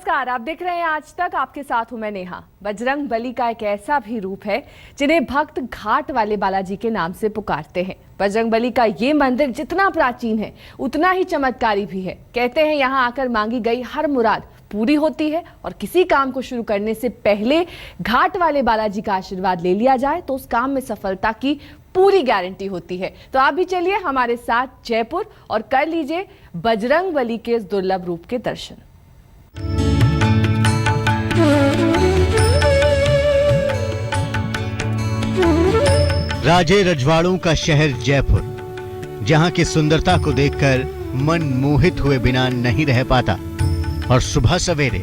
नमस्कार, आप देख रहे हैं आज तक। आपके साथ हूं मैं नेहा। बजरंग बली का एक ऐसा भी रूप है जिन्हें भक्त घाट वाले बालाजी के नाम से पुकारते हैं। बजरंग बली का ये मंदिर जितना प्राचीन है उतना ही चमत्कारी भी है। कहते हैं यहाँ आकर मांगी गई हर मुराद पूरी होती है और किसी काम को शुरू करने से पहले घाट वाले बालाजी का आशीर्वाद ले लिया जाए तो उस काम में सफलता की पूरी गारंटी होती है। तो आप भी चलिए हमारे साथ जयपुर और कर लीजिए बजरंग बली के इस दुर्लभ रूप के दर्शन। राजे रजवाड़ों का शहर जयपुर, जहां की सुंदरता को देखकर मन मोहित हुए बिना नहीं रह पाता। और सुबह सवेरे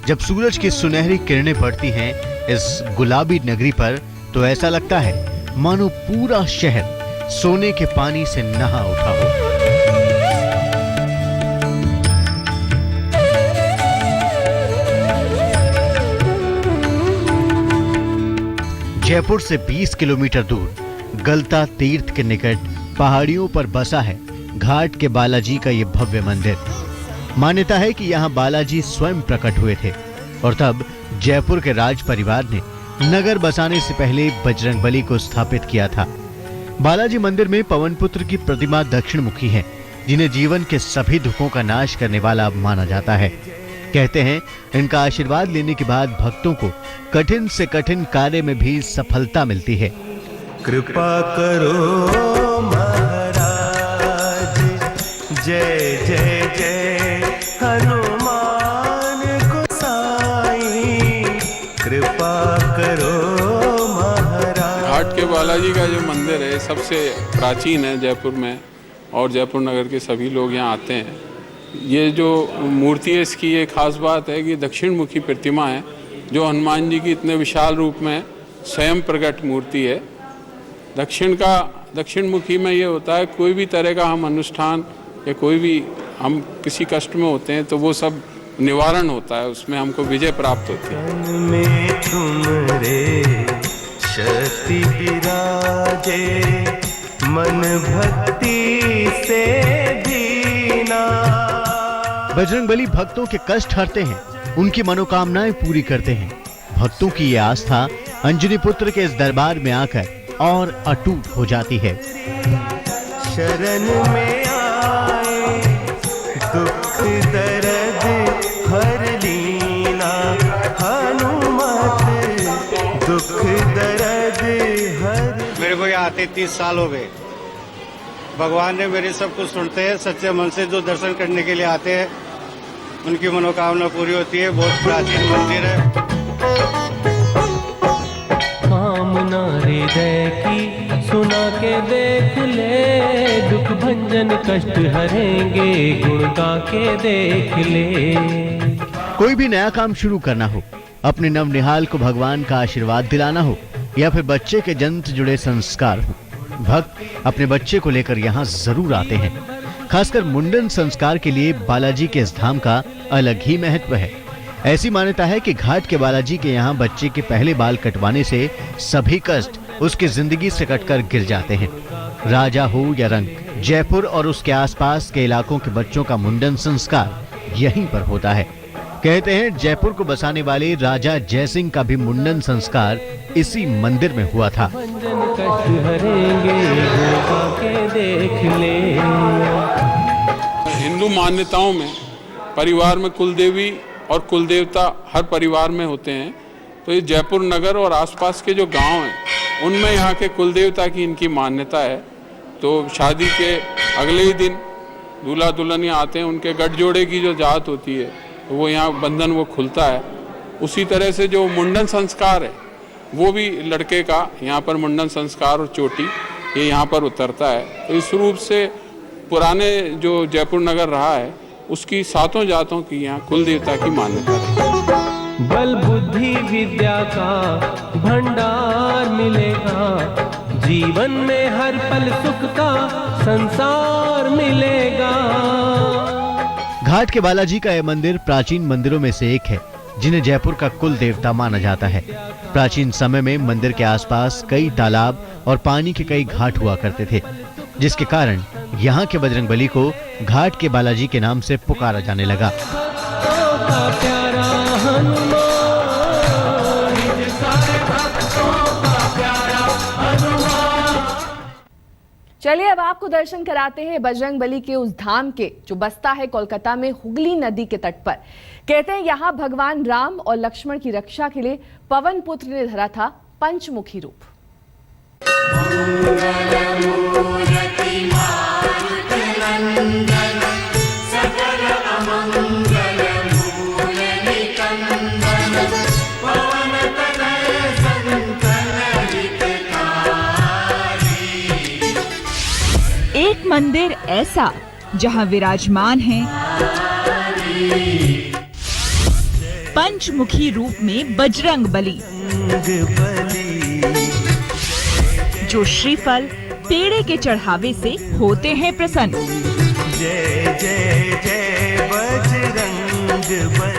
जब सूरज की सुनहरी किरणें पड़ती हैं इस गुलाबी नगरी पर, तो ऐसा लगता है मानो पूरा शहर सोने के पानी से नहा उठा हो। जयपुर से 20 किलोमीटर दूर गलता तीर्थ के निकट पहाड़ियों पर बसा है घाट के बालाजी का ये भव्य मंदिर। मान्यता है कि यहाँ बालाजी स्वयं प्रकट हुए थे और तब जयपुर के राज परिवार ने नगर बसाने से पहले बजरंग बली को स्थापित किया था। बालाजी मंदिर में पवन पुत्र की प्रतिमा दक्षिण मुखी है, जिन्हें जीवन के सभी दुखों का नाश करने वाला माना जाता है। कहते हैं इनका आशीर्वाद लेने के बाद भक्तों को कठिन से कठिन कार्य में भी सफलता मिलती है। कृपा करो महाराज, जय जय जय हनुमान गोसाई, कृपा करो महाराज। घाट के बालाजी का जो मंदिर है सबसे प्राचीन है जयपुर में और जयपुर नगर के सभी लोग यहाँ आते हैं। ये जो मूर्ति है इसकी ये खास बात है कि दक्षिण मुखी प्रतिमा है, जो हनुमान जी की इतने विशाल रूप में स्वयं प्रकट मूर्ति है। दक्षिण मुखी में ये होता है कोई भी तरह का हम अनुष्ठान या कोई भी हम किसी कष्ट में होते हैं तो वो सब निवारण होता है, उसमें हमको विजय प्राप्त होती है। में तुम रे शक्ति विराजे, मन भक्ति से दीना। बजरंग बली भक्तों के कष्ट हरते हैं, उनकी मनोकामनाएं पूरी करते हैं। भक्तों की ये आस्था अंजनी पुत्र के इस दरबार में आकर और अटूट हो जाती है। शरण में आए दुख दर्द हर लीना, हनुमत दुख दर्द हर। मेरे को यहाँ आते 30 साल हो गए। भगवान ने मेरे सब कुछ सुनते हैं। सच्चे मन से जो दर्शन करने के लिए आते हैं उनकी मनोकामना पूरी होती है। बहुत प्राचीन मंदिर है। कामना हृदय की सुना के देख ले, दुख भंजन कष्ट हरेंगे गुण गा के देख ले। कोई भी नया काम शुरू करना हो, अपने नवनिहाल को भगवान का आशीर्वाद दिलाना हो या फिर बच्चे के जन्म से जुड़े संस्कार हो, भक्त अपने बच्चे को लेकर यहाँ जरूर आते हैं। खासकर मुंडन संस्कार के लिए बालाजी के इस धाम का अलग ही महत्व है। ऐसी मान्यता है कि घाट के बालाजी के यहाँ बच्चे के पहले बाल कटवाने से सभी कष्ट उसकी जिंदगी से कटकर गिर जाते हैं। राजा हो या रंक, जयपुर और उसके आसपास के इलाकों के बच्चों का मुंडन संस्कार यहीं पर होता है। कहते हैं जयपुर को बसाने वाले राजा जयसिंह का भी मुंडन संस्कार इसी मंदिर में हुआ था। हिंदू मान्यताओं में परिवार में कुलदेवी और कुलदेवता हर परिवार में होते हैं। तो ये जयपुर नगर और आसपास के जो गांव हैं उनमें यहाँ के कुलदेवता की इनकी मान्यता है। तो शादी के अगले ही दिन दूल्हा दुल्हनिया आते हैं, उनके गठजोड़े की जो जात होती है तो वो यहाँ बंधन वो खुलता है। उसी तरह से जो मुंडन संस्कार है वो भी लड़के का यहाँ पर मुंडन संस्कार और चोटी ये यहाँ पर उतरता है। तो इस रूप से पुराने जो जयपुर नगर रहा है उसकी सातों जातों की यहाँ कुल देवता की मान्यता है। बल बुद्धि विद्या का भंडार मिलेगा, जीवन में हर पल सुख का संसार मिलेगा। घाट के बालाजी का यह मंदिर प्राचीन मंदिरों में से एक है जिन्हें जयपुर का कुल देवता माना जाता है। प्राचीन समय में मंदिर के आसपास कई तालाब और पानी के कई घाट हुआ करते थे, जिसके कारण यहाँ के बजरंग बली को घाट के बालाजी के नाम से पुकारा जाने लगा। हनुमान निज सारे भक्तों का प्यारा हनुमान। चलिए अब आपको दर्शन कराते हैं बजरंगबली के उस धाम के जो बसता है कोलकाता में हुगली नदी के तट पर। कहते हैं यहाँ भगवान राम और लक्ष्मण की रक्षा के लिए पवन पुत्र ने धरा था पंचमुखी रूप। एक मंदिर ऐसा जहां विराजमान है पंचमुखी रूप में बजरंगबली, जो श्रीफल पेड़े के चढ़ावे से होते हैं प्रसन्न। जय जय जय बजरंगबली,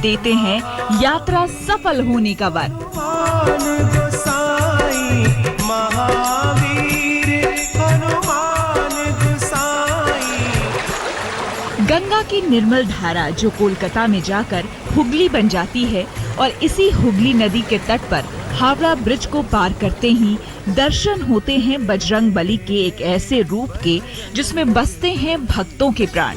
देते हैं यात्रा सफल होने का वर। हनुमान गोसाई महावीर हनुमान गोसाई। गंगा की निर्मल धारा जो कोलकाता में जाकर हुगली बन जाती है और इसी हुगली नदी के तट पर हावड़ा ब्रिज को पार करते ही दर्शन होते हैं बजरंगबली के एक ऐसे रूप के जिसमें बसते हैं भक्तों के प्राण।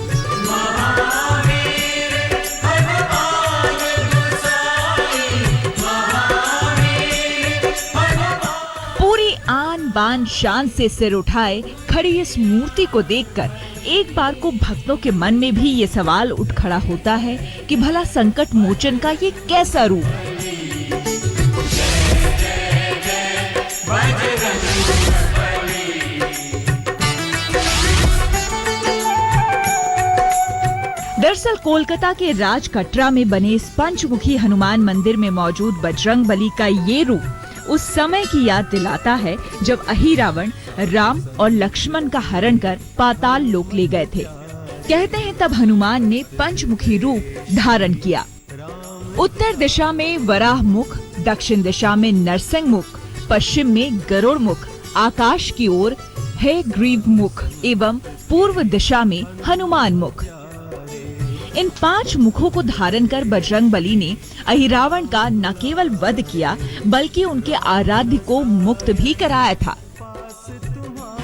पूरी आन बान शान से सिर उठाए खड़ी इस मूर्ति को देखकर एक बार को भक्तों के मन में भी ये सवाल उठ खड़ा होता है कि भला संकट मोचन का ये कैसा रूप। दरअसल कोलकाता के राज कटरा में बने इस पंचमुखी हनुमान मंदिर में मौजूद बजरंगबली का ये रूप उस समय की याद दिलाता है जब अहिरावण राम और लक्ष्मण का हरण कर पाताल लोक ले गए थे। कहते हैं तब हनुमान ने पंचमुखी रूप धारण किया। उत्तर दिशा में वराह मुख, दक्षिण दिशा में नरसिंह मुख, पश्चिम में गरुड़ मुख, आकाश की ओर है ग्रीव मुख एवं पूर्व दिशा में हनुमान मुख। इन 5 मुखों को धारण कर बजरंगबली ने अहिरावण का न केवल वध किया बल्कि उनके आराध्य को मुक्त भी कराया था।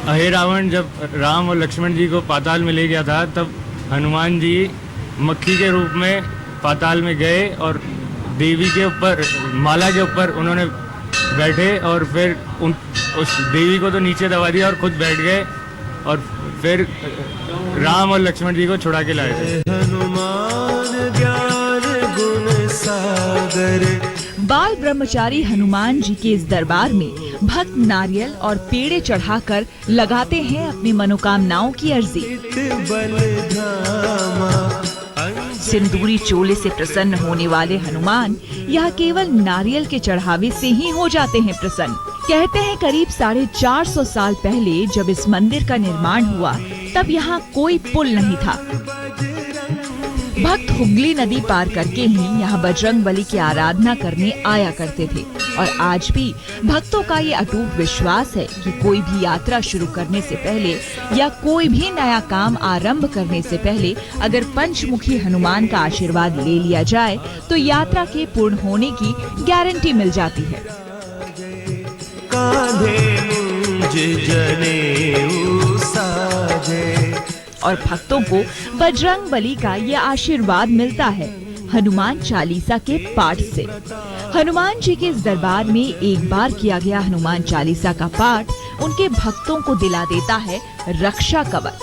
अहिरावण जब राम और लक्ष्मण जी को पाताल में ले गया था तब हनुमान जी मक्खी के रूप में पाताल में गए और देवी के ऊपर माला के ऊपर उन्होंने बैठे और फिर उस देवी को तो नीचे दबा दिया और खुद बैठ गए और फिर राम और लक्ष्मण जी को छुड़ा के लाए थे। हनुमान ज्ञान गुण सागर। बाल ब्रह्मचारी हनुमान जी के इस दरबार में भक्त नारियल और पेड़े चढ़ाकर लगाते हैं अपनी मनोकामनाओं की अर्जी। सिंदूरी चोले से प्रसन्न होने वाले हनुमान यह केवल नारियल के चढ़ावे से ही हो जाते हैं प्रसन्न। कहते हैं करीब 450 साल पहले जब इस मंदिर का निर्माण हुआ तब यहाँ कोई पुल नहीं था। भक्त हुगली नदी पार करके ही यहाँ बजरंगबली की आराधना करने आया करते थे और आज भी भक्तों का ये अटूट विश्वास है कि कोई भी यात्रा शुरू करने से पहले या कोई भी नया काम आरंभ करने से पहले अगर पंचमुखी हनुमान का आशीर्वाद ले लिया जाए तो यात्रा के पूर्ण होने की गारंटी मिल जाती है। और भक्तों को बजरंगबली का ये आशीर्वाद मिलता है हनुमान चालीसा के पाठ से। हनुमान जी के इस दरबार में एक बार किया गया हनुमान चालीसा का पाठ उनके भक्तों को दिला देता है रक्षा कवच।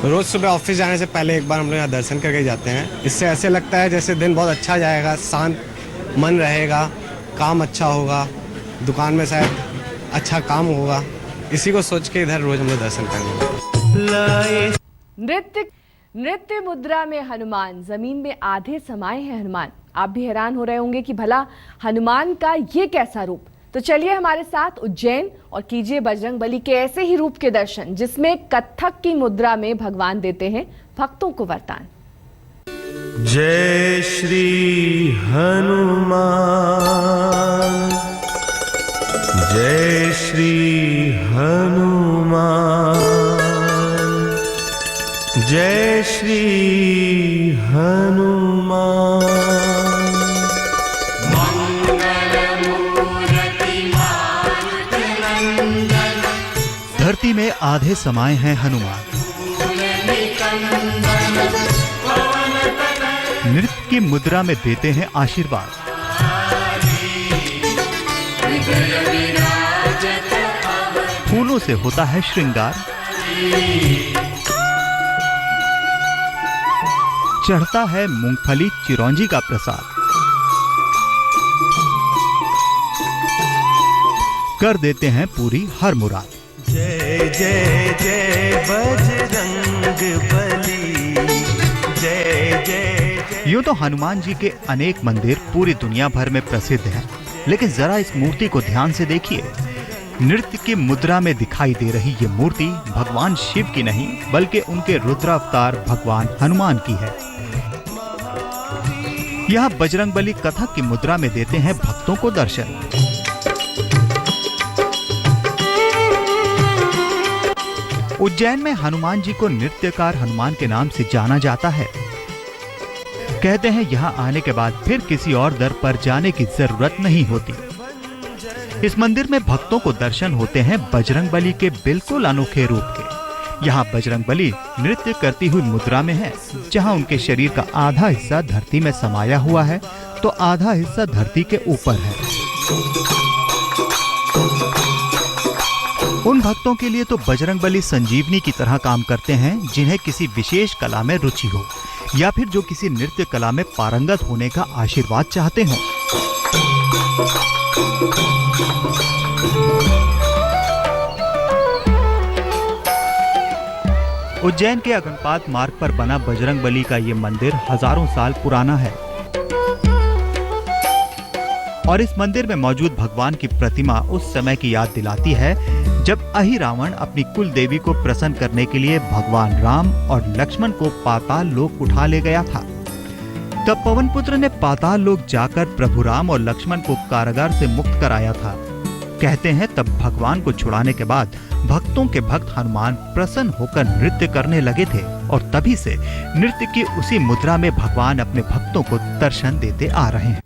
रोज सुबह ऑफिस जाने से पहले एक बार हम लोग यहाँ दर्शन करके जाते हैं। इससे ऐसे लगता है जैसे दिन बहुत अच्छा जाएगा, शांत मन रहेगा, काम अच्छा होगा, दुकान में शायद अच्छा काम होगा। इसी को सोच के इधर रोज हम लोग दर्शन करेंगे। नृत्य मुद्रा में हनुमान, जमीन में आधे समाये हैं हनुमान। आप भी हैरान हो रहे होंगे कि भला हनुमान का ये कैसा रूप। तो चलिए हमारे साथ उज्जैन और कीजिए बजरंगबली के ऐसे ही रूप के दर्शन जिसमें कथक की मुद्रा में भगवान देते हैं भक्तों को वरदान। जय श्री हनुमान, जय श्री हनुमान, जय श्री हनुमान। धरती में आधे समाये हैं हनुमान। नृत्य की मुद्रा में देते हैं आशीर्वाद। फूलों से होता है श्रृंगार। चढ़ता है मूंगफली चिरौंजी का प्रसाद। कर देते हैं पूरी हर मुराद। जय जय जय बजरंग बली, जय जय। यूं तो हनुमान जी के अनेक मंदिर पूरी दुनिया भर में प्रसिद्ध हैं, लेकिन जरा इस मूर्ति को ध्यान से देखिए। नृत्य की मुद्रा में दिखाई दे रही ये मूर्ति भगवान शिव की नहीं, बल्कि उनके रुद्रावतार भगवान हनुमान की है। यहाँ बजरंगबली कथक की मुद्रा में देते हैं भक्तों को दर्शन। उज्जैन में हनुमान जी को नृत्यकार हनुमान के नाम से जाना जाता है। कहते हैं यहाँ आने के बाद फिर किसी और दर पर जाने की जरूरत नहीं होती। इस मंदिर में भक्तों को दर्शन होते हैं बजरंगबली के बिल्कुल अनोखे रूप के। यहाँ बजरंगबली नृत्य करती हुई मुद्रा में है, जहाँ उनके शरीर का आधा हिस्सा धरती में समाया हुआ है तो आधा हिस्सा धरती के ऊपर है। उन भक्तों के लिए तो बजरंगबली संजीवनी की तरह काम करते हैं, जिन्हें किसी विशेष कला में रुचि हो या फिर जो किसी नृत्य कला में पारंगत होने का आशीर्वाद चाहते हों। उज्जैन के अगनपात मार्ग पर बना बजरंगबली का ये मंदिर हजारों साल पुराना है और इस मंदिर में मौजूद भगवान की प्रतिमा उस समय की याद दिलाती है जब अहिरावण अपनी कुल देवी को प्रसन्न करने के लिए भगवान राम और लक्ष्मण को पाताल लोक उठा ले गया था। तब पवन पुत्र ने पाताल लोक जाकर प्रभु राम और लक्ष्मण को कारागार से मुक्त कराया था। कहते हैं तब भगवान को छुड़ाने के बाद भक्तों के भक्त हनुमान प्रसन्न होकर नृत्य करने लगे थे और तभी से नृत्य की उसी मुद्रा में भगवान अपने भक्तों को दर्शन देते आ रहे हैं।